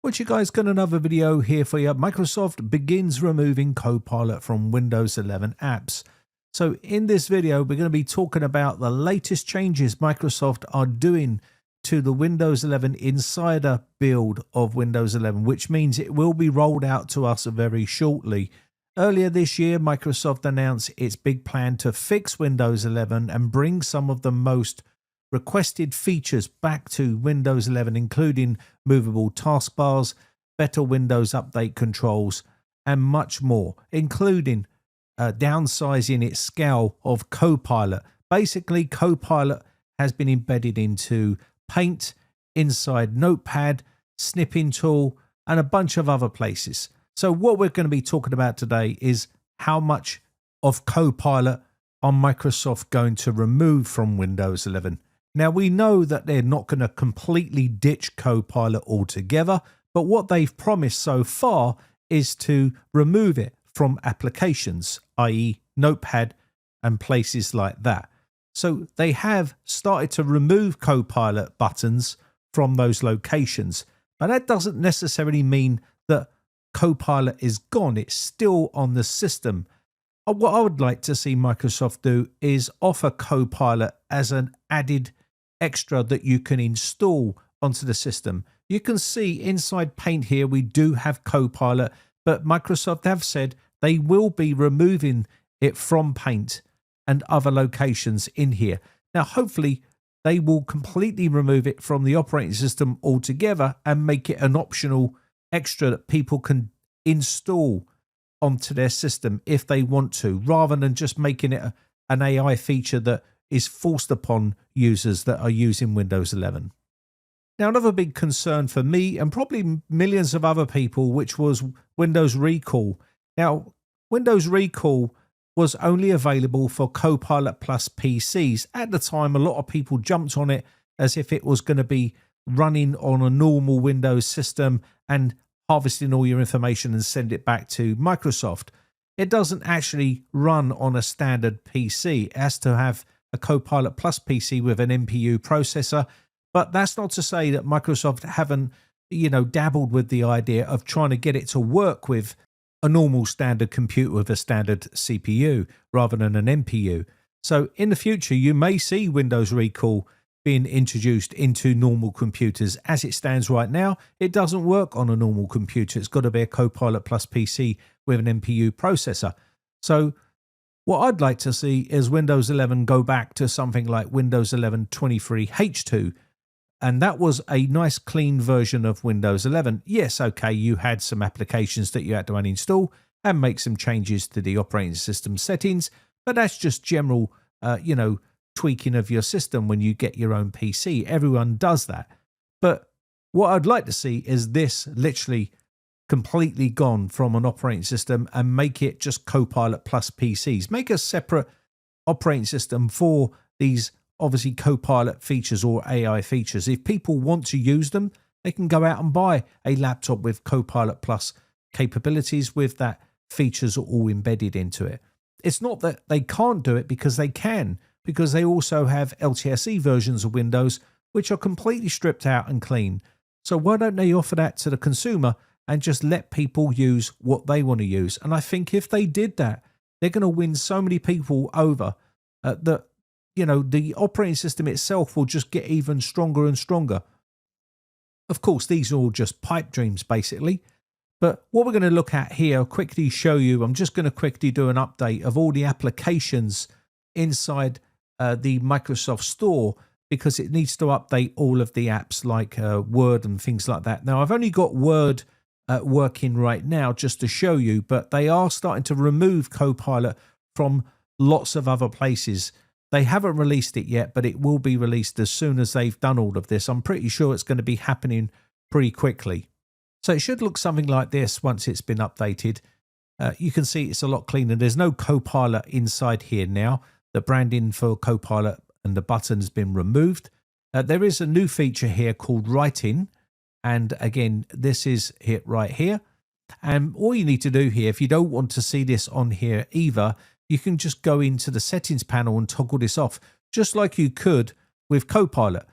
What you guys, got another video here for you. Microsoft begins removing Copilot from Windows 11 apps. So in this video, we're going to be talking about the latest changes Microsoft are doing to the Windows 11 Insider build of Windows 11, which means it will be rolled out to us very shortly. Earlier this year, Microsoft announced its big plan to fix Windows 11 and bring some of the most requested features back to Windows 11, including movable taskbars, better Windows update controls, and much more, including downsizing its scale of Copilot. Basically, Copilot has been embedded into Paint, inside Notepad, Snipping Tool, and a bunch of other places. So what we're going to be talking about today is how much of Copilot are Microsoft going to remove from Windows 11. Now, we know that they're not going to completely ditch Copilot altogether, but what they've promised so far is to remove it from applications, i.e. Notepad and places like that. So they have started to remove Copilot buttons from those locations, but that doesn't necessarily mean that Copilot is gone. It's still on the system. What I would like to see Microsoft do is offer Copilot as an added extra that you can install onto the system. You can see inside Paint here we do have Copilot, but Microsoft have said they will be removing it from Paint and other locations in here. Now hopefully they will completely remove it from the operating system altogether and make it an optional extra that people can install onto their system if they want to, rather than just making it an AI feature that is forced upon users that are using Windows 11. Now, another big concern for me and probably millions of other people, which was Windows Recall. Now, Windows Recall was only available for Copilot Plus PCs. At the time, a lot of people jumped on it as if it was going to be running on a normal Windows system and harvesting all your information and send it back to Microsoft. It doesn't actually run on a standard PC. It has to have a Copilot Plus PC with an NPU processor, but that's not to say that Microsoft haven't, dabbled with the idea of trying to get it to work with a normal standard computer with a standard CPU rather than an NPU. So in the future, you may see Windows Recall being introduced into normal computers. As it stands right now, it doesn't work on a normal computer. It's got to be a Copilot Plus PC with an NPU processor. So what I'd like to see is Windows 11 go back to something like Windows 11 23H2. And that was a nice clean version of Windows 11. Yes, okay, you had some applications that you had to uninstall and make some changes to the operating system settings, but that's just general, tweaking of your system when you get your own PC. Everyone does that. But what I'd like to see is this literally completely gone from an operating system and make it just Copilot Plus PCs. Make a separate operating system for these obviously Copilot features or AI features. If people want to use them, they can go out and buy a laptop with Copilot Plus capabilities with that features all embedded into it. It's not that they can't do it, because they can, because they also have LTSE versions of Windows which are completely stripped out and clean. So why don't they offer that to the consumer and just let people use what they want to use? And I think if they did that, they're going to win so many people over that, the operating system itself will just get even stronger and stronger. Of course, these are all just pipe dreams, basically. But what we're going to look at here, quickly show you, I'm just going to quickly do an update of all the applications inside the Microsoft Store, because it needs to update all of the apps like Word and things like that. Now, I've only got Word working right now just to show you, but they are starting to remove Copilot from lots of other places. They haven't released it yet, but it will be released as soon as they've done all of this. I'm pretty sure it's going to be happening pretty quickly. So it should look something like this once it's been updated. You can see it's a lot cleaner. There's no Copilot inside here now. The branding for Copilot and the button has been removed. There is a new feature here called Writing. And again, this is it right here. And all you need to do here, if you don't want to see this on here either, you can just go into the settings panel and toggle this off, just like you could with Copilot.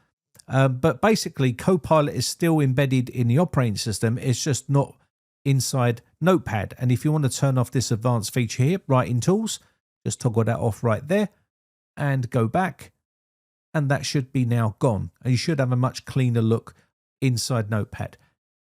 But basically, Copilot is still embedded in the operating system. It's just not inside Notepad. And if you want to turn off this advanced feature here, writing tools, just toggle that off right there and go back. And that should be now gone. And you should have a much cleaner look inside Notepad.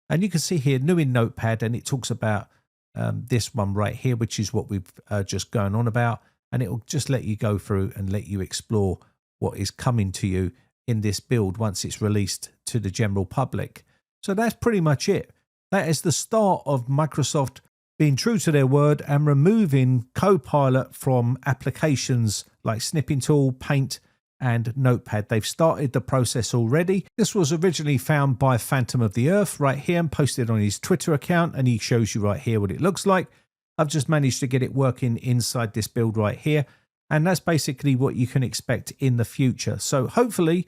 And you can see here, new in Notepad, and it talks about this one right here, which is what we've just gone on about. And it will just let you go through and let you explore what is coming to you in this build once it's released to the general public. So that's pretty much it. That is the start of Microsoft being true to their word and removing Copilot from applications like Snipping Tool, Paint, and Notepad. They've started the process already. This was originally found by Phantom of the Earth right here and posted on his Twitter account, and he shows you right here what it looks like. I've just managed to get it working inside this build right here, and that's basically what you can expect in the future. So hopefully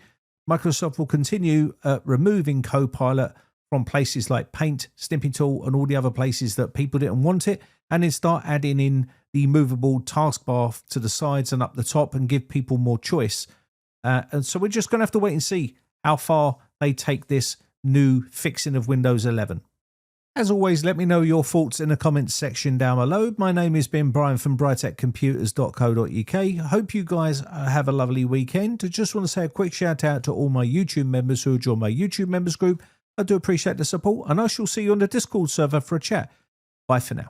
Microsoft will continue removing Copilot from places like Paint, Snipping Tool, and all the other places that people didn't want it, and then start adding in the movable taskbar to the sides and up the top and give people more choice. And so we're just going to have to wait and see how far they take this new fixing of Windows 11. As always, let me know your thoughts in the comments section down below. My name has been Brian from briteccomputers.co.uk. Hope you guys have a lovely weekend. I just want to say a quick shout out to all my YouTube members who joined my YouTube members group. I do appreciate the support, and I shall see you on the Discord server for a chat. Bye for now.